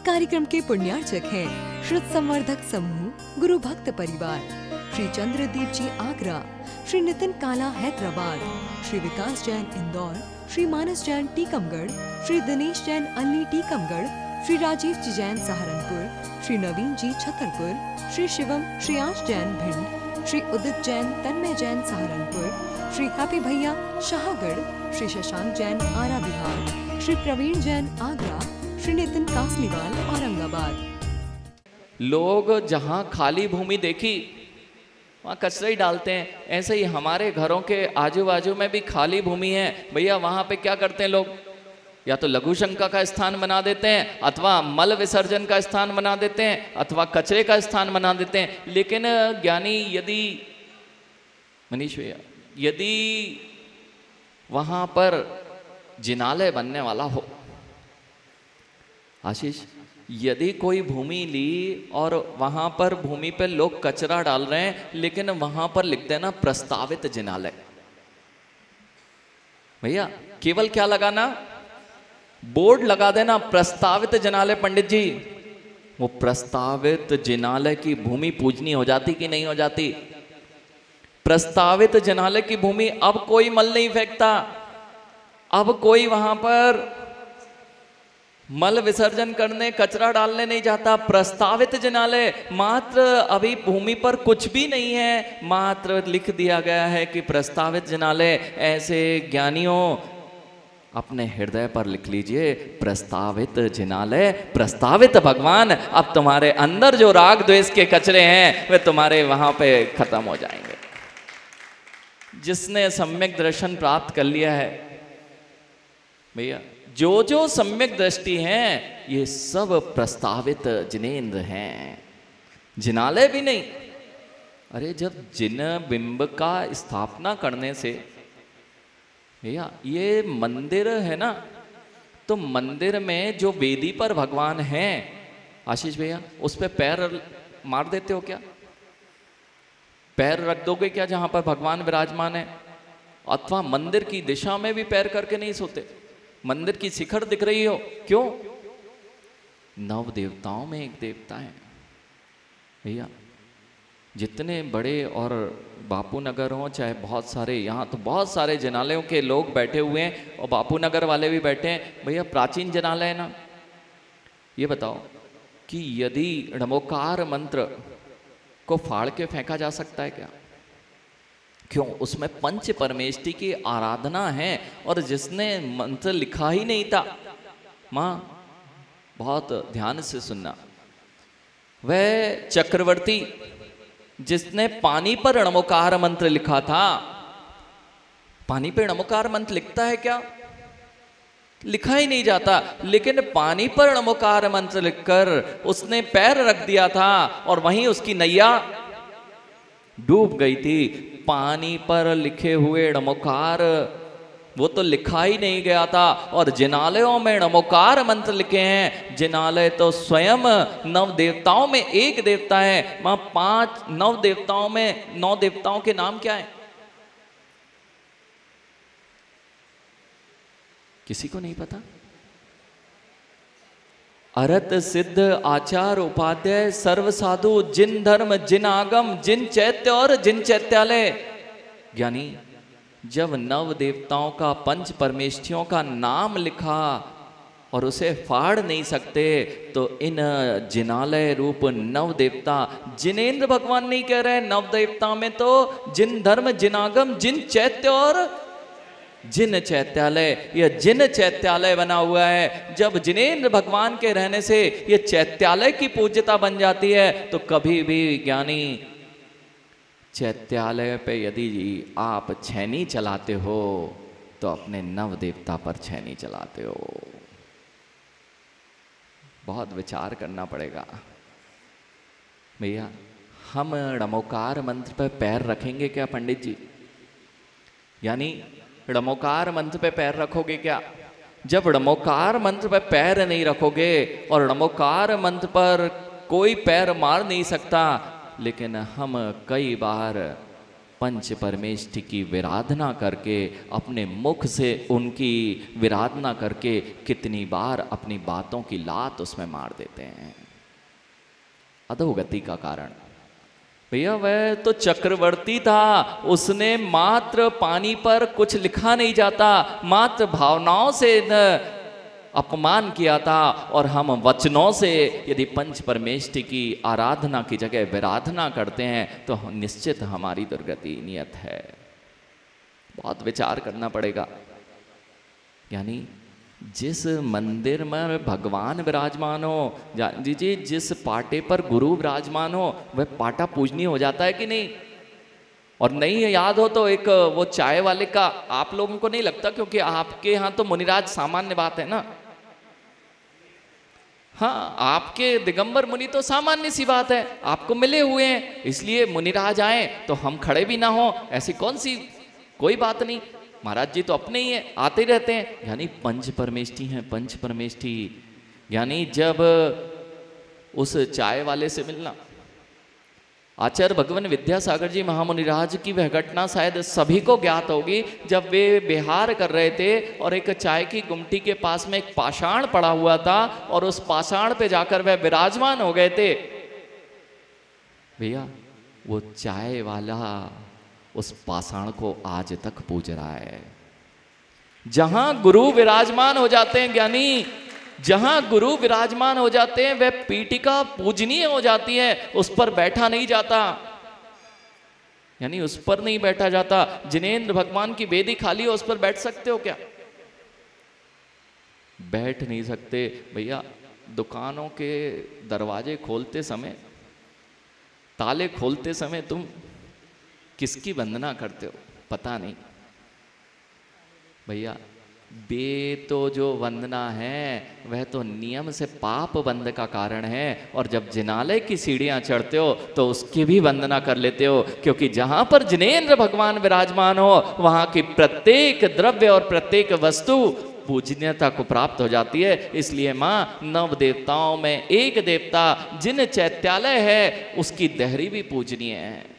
कार्यक्रम के पुण्यार्चक हैं श्रुत संवर्धक समूह गुरु भक्त परिवार, श्री चंद्रदीप जी आगरा, श्री नितिन काला हैदराबाद, श्री विकास जैन इंदौर, श्री मानस जैन टीकमगढ़, श्री दिनेश जैन अल्ली टीकमगढ़, श्री राजीव जी जैन सहारनपुर, श्री नवीन जी छतरपुर, श्री शिवम श्रेयांश जैन भिंड, श्री उदित जैन तन्मय जैन सहारनपुर, श्री हैप्पी भैया शाहगढ़, श्री शशांक जैन आरा बिहार, श्री प्रवीण जैन आगरा, श्री नितिन कासलीवाल औरंगाबाद। लोग जहाँ खाली भूमि देखी वहाँ कचरा ही डालते हैं। ऐसे ही हमारे घरों के आजू बाजू में भी खाली भूमि है भैया, वहाँ पे क्या करते हैं लोग, या तो लघु शंका का स्थान बना देते हैं, अथवा मल विसर्जन का स्थान बना देते हैं, अथवा कचरे का स्थान बना देते हैं। लेकिन ज्ञानी यदि मनीष भैया, यदि वहाँ पर जिनालय बनने वाला हो, आशीष, यदि कोई भूमि ली और वहां पर भूमि पे लोग कचरा डाल रहे हैं, लेकिन वहां पर लिख देना प्रस्तावित जिनालय, भैया केवल क्या लगाना, बोर्ड लगा देना प्रस्तावित जिनालय। पंडित जी, वो प्रस्तावित जिनालय की भूमि पूजनी हो जाती कि नहीं हो जाती? प्रस्तावित जिनालय की भूमि, अब कोई मल नहीं फेंकता, अब कोई वहां पर मल विसर्जन करने, कचरा डालने नहीं जाता। प्रस्तावित जिनालय, मात्र अभी भूमि पर कुछ भी नहीं है, मात्र लिख दिया गया है कि प्रस्तावित जिनालय। ऐसे ज्ञानियों अपने हृदय पर लिख लीजिए प्रस्तावित जिनालय, प्रस्तावित भगवान। अब तुम्हारे अंदर जो राग द्वेष के कचरे हैं वे तुम्हारे वहां पे खत्म हो जाएंगे। जिसने सम्यक दर्शन प्राप्त कर लिया है भैया, जो जो सम्यक दृष्टि हैं, ये सब प्रस्तावित जिनेंद्र हैं, जिनालय भी नहीं। अरे जब जिन बिंब का स्थापना करने से भैया, ये मंदिर है ना, तो मंदिर में जो वेदी पर भगवान हैं, आशीष भैया, उस पे पैर मार देते हो क्या? पैर रख दोगे क्या जहां पर भगवान विराजमान है? अथवा मंदिर की दिशा में भी पैर करके नहीं सोते? मंदिर की शिखर दिख रही हो, क्यों? नव देवताओं में एक देवता है भैया। जितने बड़े और बापू नगर हो, चाहे बहुत सारे, यहाँ तो बहुत सारे जिनालयों के लोग बैठे हुए हैं और बापू नगर वाले भी बैठे हैं भैया। प्राचीन जिनालय है ना, ये बताओ कि यदि णमोकार मंत्र को फाड़ के फेंका जा सकता है क्या? क्यों? उसमें पंच परमेष्टि की आराधना है। और जिसने मंत्र लिखा ही नहीं था, मां बहुत ध्यान से सुनना, वह चक्रवर्ती जिसने पानी पर णमोकार मंत्र लिखा था, पानी पे णमोकार मंत्र लिखता है क्या? लिखा ही नहीं जाता। लेकिन पानी पर णमोकार मंत्र लिखकर उसने पैर रख दिया था और वहीं उसकी नैया डूब गई थी। पानी पर लिखे हुए णमोकार, वो तो लिखा ही नहीं गया था। और जिनालयों में णमोकार मंत्र लिखे हैं। जिनालय तो स्वयं नव देवताओं में एक देवता है। वहां 5 नव देवताओं में 9 देवताओं के नाम क्या है? किसी को नहीं पता? अरत सिद्ध आचार उपाध्याय सर्व साधु, जिन धर्म जिन आगम, जिन चैत्य और जिन चैत्यालय। यानी जब नव देवताओं का, पंच परमेष्ठियों का नाम लिखा और उसे फाड़ नहीं सकते, तो इन जिनालय रूप नव देवता, जिनेंद्र भगवान नहीं कह रहे नव देवता में, तो जिन धर्म जिन आगम, जिन चैत्य और जिन चैत्यालय, यह जिन चैत्यालय बना हुआ है। जब जिनेंद्र भगवान के रहने से यह चैत्यालय की पूज्यता बन जाती है, तो कभी भी ज्ञानी चैत्यालय पे यदि आप छैनी चलाते हो, तो अपने नव देवता पर छैनी चलाते हो। बहुत विचार करना पड़ेगा भैया। हम णमोकार मंत्र पे पैर रखेंगे क्या पंडित जी? यानी णमोकार मंत्र पे पैर रखोगे क्या? जब णमोकार मंत्र पे पैर नहीं रखोगे और णमोकार मंत्र पर कोई पैर मार नहीं सकता, लेकिन हम कई बार पंच परमेष्टि की विराधना करके, अपने मुख से उनकी विराधना करके कितनी बार अपनी बातों की लात उसमें मार देते हैं। अधोगति का कारण। भैया वह तो चक्रवर्ती था, उसने मात्र पानी पर कुछ लिखा नहीं जाता, मात्र भावनाओं से न अपमान किया था, और हम वचनों से यदि पंच परमेष्टि की आराधना की जगह विराधना करते हैं तो निश्चित हमारी दुर्गति नियत है। बहुत विचार करना पड़ेगा। यानी जिस मंदिर में भगवान विराजमान हो, जान दीजिए जिस पाटे पर गुरु विराजमान हो, वह पाटा पूजनीय हो जाता है कि नहीं? और नहीं याद हो तो एक वो चाय वाले का, आप लोगों को नहीं लगता, क्योंकि आपके यहाँ तो मुनिराज सामान्य बात है ना। हाँ, आपके दिगंबर मुनि तो सामान्य सी बात है, आपको मिले हुए हैं, इसलिए मुनिराज आए तो हम खड़े भी ना हो, ऐसी कौन सी कोई बात नहीं, महाराज जी तो अपने ही हैं, आते ही रहते हैं। यानी पंच परमेष्टि हैं, पंच परमेष्टि। यानी जब उस चाय वाले से मिलना, आचार्य भगवान विद्यासागर जी महामुनिराज की वह घटना शायद सभी को ज्ञात होगी। जब वे विहार कर रहे थे और एक चाय की गुमटी के पास में एक पाषाण पड़ा हुआ था और उस पाषाण पे जाकर वह विराजमान हो गए थे। भैया वो चाय वाला उस पाषाण को आज तक पूज रहा है। जहां गुरु विराजमान हो जाते हैं ज्ञानी, जहां गुरु विराजमान हो जाते हैं, वह पीठिका पूजनीय हो जाती है, उस पर बैठा नहीं जाता। यानी उस पर नहीं बैठा जाता। जिनेंद्र भगवान की वेदी खाली हो, उस पर बैठ सकते हो क्या? बैठ नहीं सकते। भैया दुकानों के दरवाजे खोलते समय, ताले खोलते समय तुम किसकी वंदना करते हो? पता नहीं। भैया बे तो जो वंदना है वह तो नियम से पाप बंद का कारण है, और जब जिनालय की सीढ़ियां चढ़ते हो तो उसकी भी वंदना कर लेते हो, क्योंकि जहां पर जिनेंद्र भगवान विराजमान हो वहां की प्रत्येक द्रव्य और प्रत्येक वस्तु पूजनीयता को प्राप्त हो जाती है। इसलिए माँ नव देवताओं में एक देवता जिन चैत्यालय है उसकी देहरी भी पूजनीय है।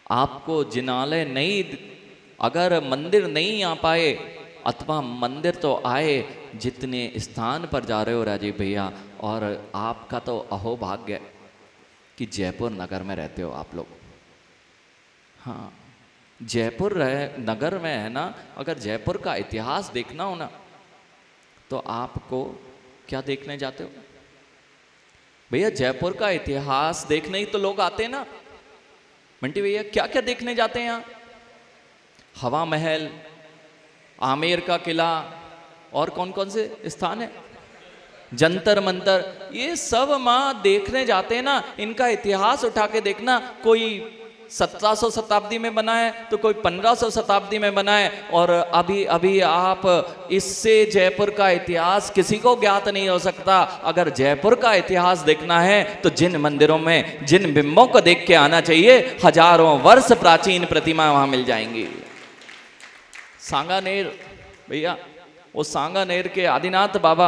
आपको जिनालय नहीं, अगर मंदिर नहीं आ पाए अथवा मंदिर तो आए, जितने स्थान पर जा रहे हो राजीव भैया, और आपका तो अहोभाग्य है कि जयपुर नगर में रहते हो आप लोग। हाँ, जयपुर नगर में है ना। अगर जयपुर का इतिहास देखना हो ना तो आपको क्या देखने जाते हो? भैया जयपुर का इतिहास देखने ही तो लोग आते हैं ना। मंटी भैया क्या क्या देखने जाते हैं यहाँ? हवा महल, आमेर का किला, और कौन कौन से स्थान है, जंतर मंतर, ये सब माँ देखने जाते हैं ना। इनका इतिहास उठा के देखना, कोई 1700 शताब्दी में बना है तो कोई 1500 शताब्दी में बना है, और अभी अभी आप इससे जयपुर का इतिहास किसी को ज्ञात नहीं हो सकता। अगर जयपुर का इतिहास देखना है तो जिन मंदिरों में जिन बिंबों को देख के आना चाहिए, हजारों वर्ष प्राचीन प्रतिमा वहां मिल जाएंगी। सांगानेर, भैया वो सांगानेर के आदिनाथ बाबा,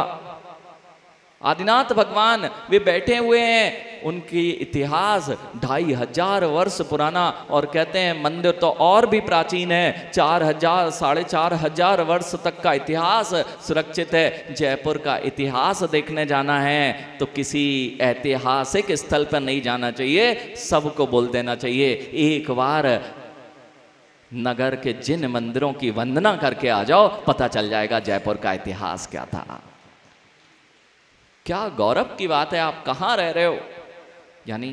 आदिनाथ भगवान वे बैठे हुए हैं। उनकी इतिहास 2500 वर्ष पुराना, और कहते हैं मंदिर तो और भी प्राचीन है, 4000 4500 वर्ष तक का इतिहास सुरक्षित है। जयपुर का इतिहास देखने जाना है तो किसी ऐतिहासिक स्थल पर नहीं जाना चाहिए, सबको बोल देना चाहिए एक बार नगर के जिन मंदिरों की वंदना करके आ जाओ, पता चल जाएगा जयपुर का इतिहास क्या था। क्या गौरव की बात है, आप कहाँ रह रहे हो। यानी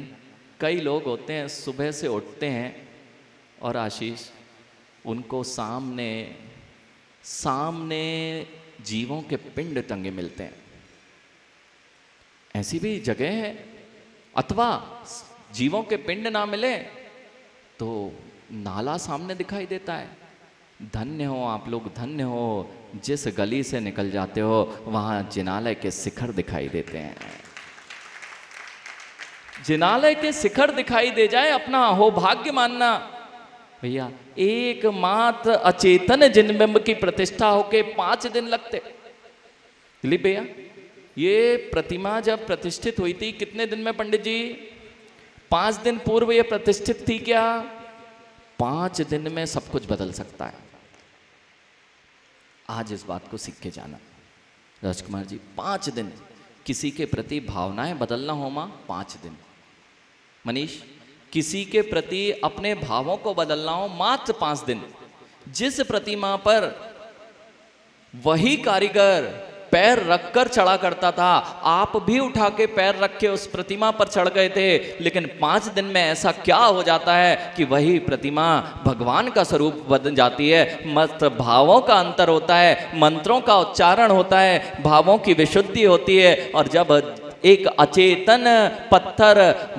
कई लोग होते हैं सुबह से उठते हैं और आशीष उनको सामने सामने जीवों के पिंड टंगे मिलते हैं। ऐसी भी जगह है। अथवा जीवों के पिंड ना मिले तो नाला सामने दिखाई देता है। धन्य हो आप लोग, धन्य हो जिस गली से निकल जाते हो वहां जिनालय के शिखर दिखाई देते हैं। जिनालय के शिखर दिखाई दे जाए अपना अहोभाग्य मानना। भैया एकमात्र अचेतन जिनबिंब की प्रतिष्ठा होके 5 दिन लगते। दिलीप भैया ये प्रतिमा जब प्रतिष्ठित हुई थी कितने दिन में पंडित जी? 5 दिन पूर्व ये प्रतिष्ठित थी क्या? 5 दिन में सब कुछ बदल सकता है। आज इस बात को सीख के जाना। राजकुमार जी, 5 दिन किसी के प्रति भावनाएं बदलना हो मां, 5 दिन। मनीष, किसी के प्रति अपने भावों को बदलना हो, मात्र 5 दिन। जिस प्रतिमा पर वही कारीगर पैर रखकर चढ़ा करता था, आप भी उठा के पैर रख के उस प्रतिमा पर चढ़ गए थे, लेकिन 5 दिन में ऐसा क्या हो जाता है कि वही प्रतिमा भगवान का स्वरूप बन जाती है। मात्र भावों का अंतर होता है, मंत्रों का उच्चारण होता है, भावों की विशुद्धि होती है। और जब एक अचेतन पत्थर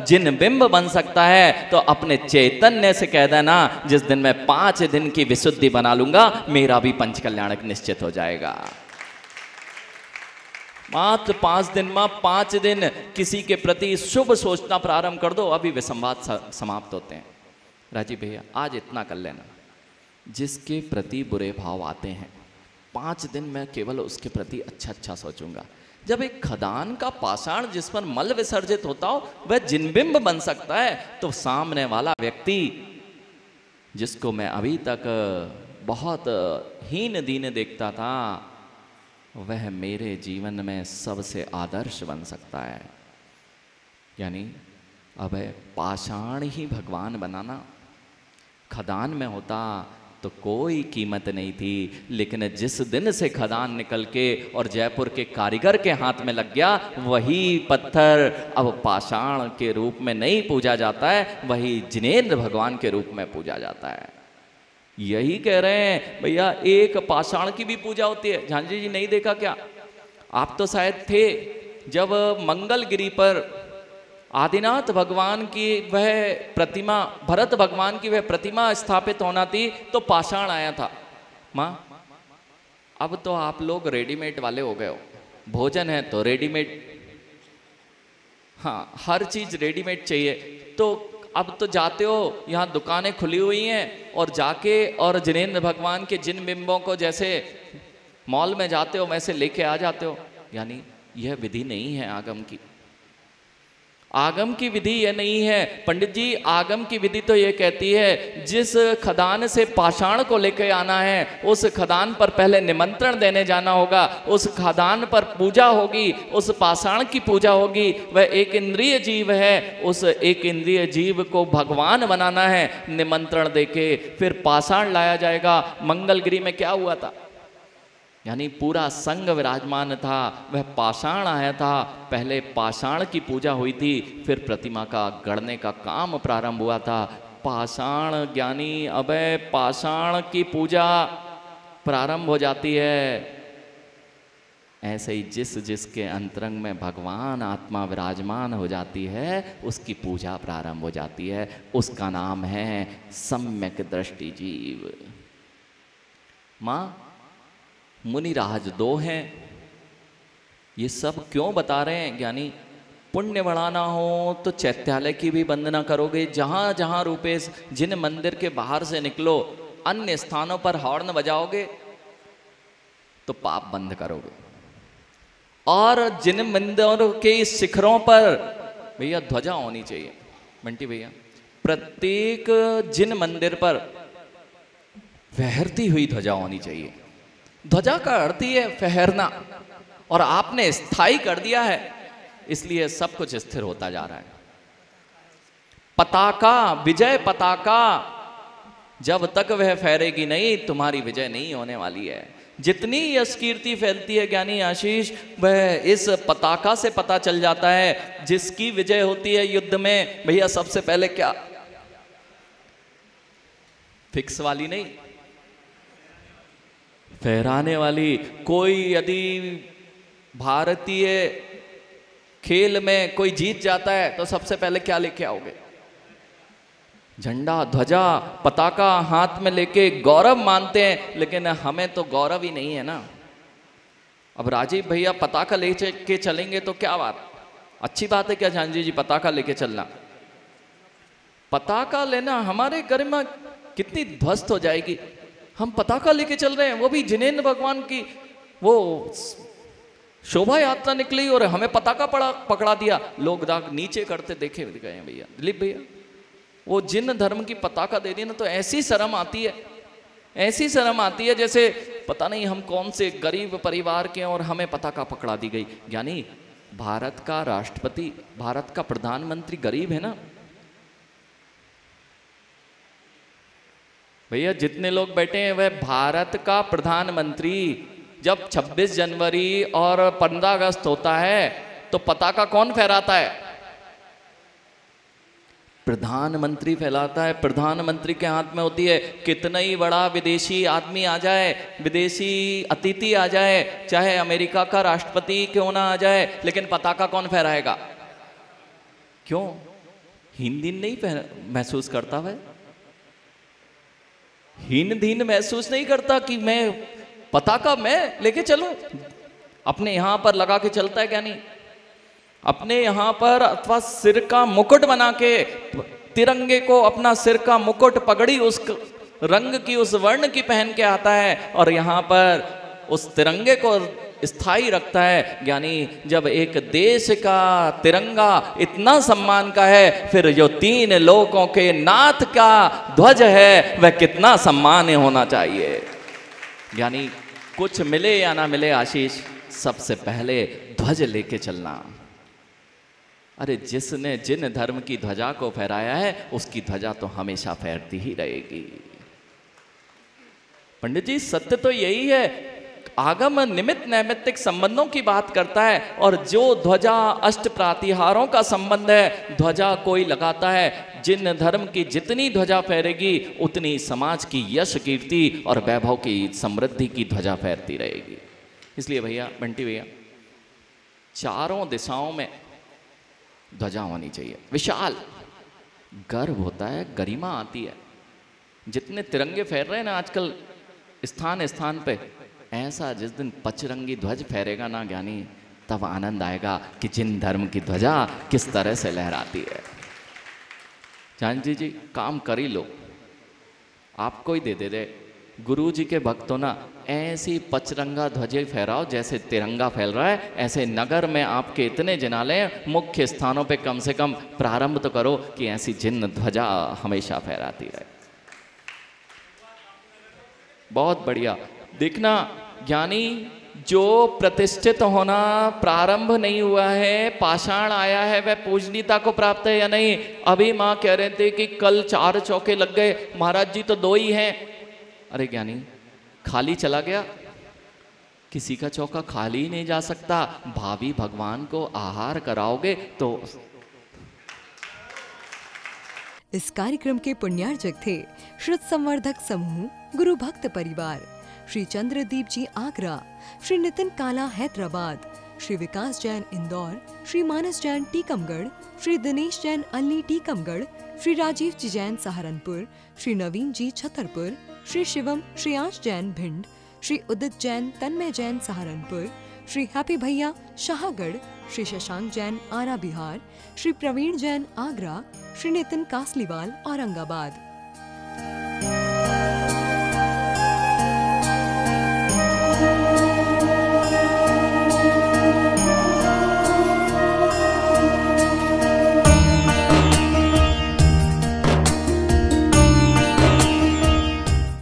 जिन बिंब बन सकता है, तो अपने चैतन्य से कह देना, जिस दिन मैं 5 दिन की विशुद्धि बना लूंगा, मेरा भी पंच कल्याणक निश्चित हो जाएगा। मात्र 5 दिन में 5 दिन किसी के प्रति शुभ सोचना प्रारंभ कर दो, अभी वे संवाद समाप्त होते हैं। राजीव भैया, आज इतना कर लेना, जिसके प्रति बुरे भाव आते हैं 5 दिन में केवल उसके प्रति अच्छा अच्छा सोचूंगा। जब एक खदान का पाषाण जिस पर मल विसर्जित होता हो वह जिनबिंब बन सकता है, तो सामने वाला व्यक्ति जिसको मैं अभी तक बहुत हीन दीन देखता था, वह मेरे जीवन में सबसे आदर्श बन सकता है। यानी अब पाषाण ही भगवान बनाना। खदान में होता तो कोई कीमत नहीं थी, लेकिन जिस दिन से खदान निकल के और जयपुर के कारीगर के हाथ में लग गया, वही पत्थर अब पाषाण के रूप में नहीं पूजा जाता है, वही जिनेंद्र भगवान के रूप में पूजा जाता है। यही कह रहे हैं भैया, एक पाषाण की भी पूजा होती है। झांझी जी नहीं देखा क्या? आप तो शायद थे जब मंगलगिरी पर आदिनाथ भगवान की वह प्रतिमा, भरत भगवान की वह प्रतिमा स्थापित होना थी, तो पाषाण आया था। माँ, अब तो आप लोग रेडीमेड वाले हो गए हो। भोजन है तो रेडीमेड, हाँ हर चीज रेडीमेड चाहिए। तो अब तो जाते हो, यहाँ दुकानें खुली हुई हैं, और जाके और जिनेंद्र भगवान के जिन बिंबों को जैसे मॉल में जाते हो वैसे लेके आ जाते हो। यानी यह विधि नहीं है आगम की। आगम की विधि यह नहीं है पंडित जी। आगम की विधि तो ये कहती है, जिस खदान से पाषाण को लेकर आना है, उस खदान पर पहले निमंत्रण देने जाना होगा, उस खदान पर पूजा होगी, उस पाषाण की पूजा होगी। वह एक इंद्रिय जीव है, उस एक इंद्रिय जीव को भगवान बनाना है। निमंत्रण देके फिर पाषाण लाया जाएगा। मंगलगिरी में क्या हुआ था? यानी पूरा संघ विराजमान था, वह पाषाण आया था। पहले पाषाण की पूजा हुई थी, फिर प्रतिमा का गढ़ने का काम प्रारंभ हुआ था। पाषाण ज्ञानी अभय पाषाण की पूजा प्रारंभ हो जाती है। ऐसे ही जिस जिसके अंतरंग में भगवान आत्मा विराजमान हो जाती है, उसकी पूजा प्रारंभ हो जाती है। उसका नाम है सम्यक दृष्टि जीव। माँ, मुनिराज 2 हैं। ये सब क्यों बता रहे हैं ज्ञानी? पुण्य बढ़ाना हो तो चैत्यालय की भी वंदना करोगे। जहाँ जहाँ रूपेश, जिन मंदिर के बाहर से निकलो, अन्य स्थानों पर हॉर्न बजाओगे तो पाप बंद करोगे। और जिन मंदिरों के शिखरों पर भैया ध्वजा होनी चाहिए। बंटी भैया, प्रत्येक जिन मंदिर पर फहरती हुई ध्वजा होनी चाहिए। ध्वजा का अर्थ ही है फहरना, और आपने स्थायी कर दिया है, इसलिए सब कुछ स्थिर होता जा रहा है। पताका, विजय पताका, जब तक वह फहरेगी नहीं, तुम्हारी विजय नहीं होने वाली है। जितनी यश कीर्ति फैलती है ज्ञानी आशीष, वह इस पताका से पता चल जाता है। जिसकी विजय होती है युद्ध में, भैया सबसे पहले क्या, फिक्स वाली नहीं, फहराने वाली। कोई यदि भारतीय खेल में कोई जीत जाता है तो सबसे पहले क्या लेके आओगे? झंडा, ध्वजा, पताका हाथ में लेके गौरव मानते हैं, लेकिन हमें तो गौरव ही नहीं है ना। अब राजीव भैया पताका लेके चलेंगे तो क्या बात, अच्छी बात है क्या झांझी जी पताका लेके चलना? पताका लेना हमारे गरिमा कितनी ध्वस्त हो जाएगी। हम पताका लेके चल रहे हैं, वो भी जिनेंद्र भगवान की वो शोभा यात्रा निकली और हमें पताका पकड़ा दिया, लोग दाग नीचे करते देखे गए भैया, दिलीप भैया। वो जिन धर्म की पताका दे दी ना, तो ऐसी शर्म आती है, ऐसी शर्म आती है जैसे पता नहीं हम कौन से गरीब परिवार के हैं और हमें पताका पकड़ा दी गई। यानी भारत का राष्ट्रपति, भारत का प्रधानमंत्री गरीब है ना भैया। जितने लोग बैठे हैं वह भारत का प्रधानमंत्री। जब 26 जनवरी और 15 अगस्त होता है तो पताका कौन फहराता है? प्रधानमंत्री फैलाता है। प्रधानमंत्री के हाथ में होती है। कितना ही बड़ा विदेशी आदमी आ जाए, विदेशी अतिथि आ जाए, चाहे अमेरिका का राष्ट्रपति क्यों ना आ जाए, लेकिन पताका कौन फहराएगा? क्यों? हीन दीन नहीं महसूस करता वह? हीन दीन महसूस नहीं करता कि मैं पताका मैं लेके चलूं? अपने यहां पर लगा के चलता है क्या? नहीं। अपने यहां पर अथवा सिर का मुकुट बना के तिरंगे को, अपना सिर का मुकुट, पगड़ी उस रंग की, उस वर्ण की पहन के आता है और यहां पर उस तिरंगे को स्थायी रखता है। यानी जब एक देश का तिरंगा इतना सम्मान का है, फिर जो 3 लोगों के नाथ का ध्वज है वह कितना सम्मान्य होना चाहिए। यानी कुछ मिले या ना मिले आशीष, सबसे पहले ध्वज लेके चलना। अरे जिसने जिन धर्म की ध्वजा को फहराया है उसकी ध्वजा तो हमेशा फहरती ही रहेगी। पंडित जी सत्य तो यही है। आगम निमित्त नैमित्तिक संबंधों की बात करता है, और जो ध्वजा अष्ट प्रातिहारों का संबंध है, ध्वजा कोई लगाता है, जिन धर्म की जितनी ध्वजा फहरेगी उतनी समाज की यश, कीर्ति और वैभव की, समृद्धि की ध्वजा फहरती रहेगी। इसलिए भैया, बंटी भैया, चारों दिशाओं में ध्वजा होनी चाहिए। विशाल गर्व होता है, गरिमा आती है। जितने तिरंगे फहर रहे हैं ना आजकल स्थान स्थान पे, ऐसा जिस दिन पचरंगी ध्वज फहरेगा ना ज्ञानी, तब आनंद आएगा कि जिन धर्म की ध्वजा किस तरह से लहराती है। जानजी जी काम कर ही लो, आपको ही दे दे। गुरु जी के भक्तों ना ऐसी पचरंगा ध्वजे फहराओ जैसे तिरंगा फैल रहा है। ऐसे नगर में आपके इतने जिनालय, मुख्य स्थानों पे कम से कम प्रारंभ तो करो कि ऐसी जिन ध्वजा हमेशा फहराती रहे। बहुत बढ़िया। देखना ज्ञानी, जो प्रतिष्ठित होना प्रारंभ नहीं हुआ है, पाषाण आया है, वह पूजनीयता को प्राप्त है या नहीं? अभी माँ कह रहे थे कि कल 4 चौके लग गए, महाराज जी तो 2 ही हैं। अरे ज्ञानी, खाली चला गया? किसी का चौका खाली नहीं जा सकता। भावी भगवान को आहार कराओगे तो। इस कार्यक्रम के पुण्यार्जक थे श्रुत संवर्धक समूह गुरु भक्त परिवार, श्री चंद्रदीप जी आगरा, श्री नितिन काला हैदराबाद, श्री विकास जैन इंदौर, श्री मानस जैन टीकमगढ़, श्री दिनेश जैन अल्ली टीकमगढ़, श्री राजीव जी जैन सहारनपुर, श्री नवीन जी छतरपुर, श्री शिवम श्रेयांश जैन भिंड, श्री उदित जैन तन्मय जैन सहारनपुर, श्री हैप्पी भैया शाहगढ़, श्री शशांक जैन आरा बिहार, श्री प्रवीण जैन आगरा, श्री नितिन कासलीवाल औरंगाबाद।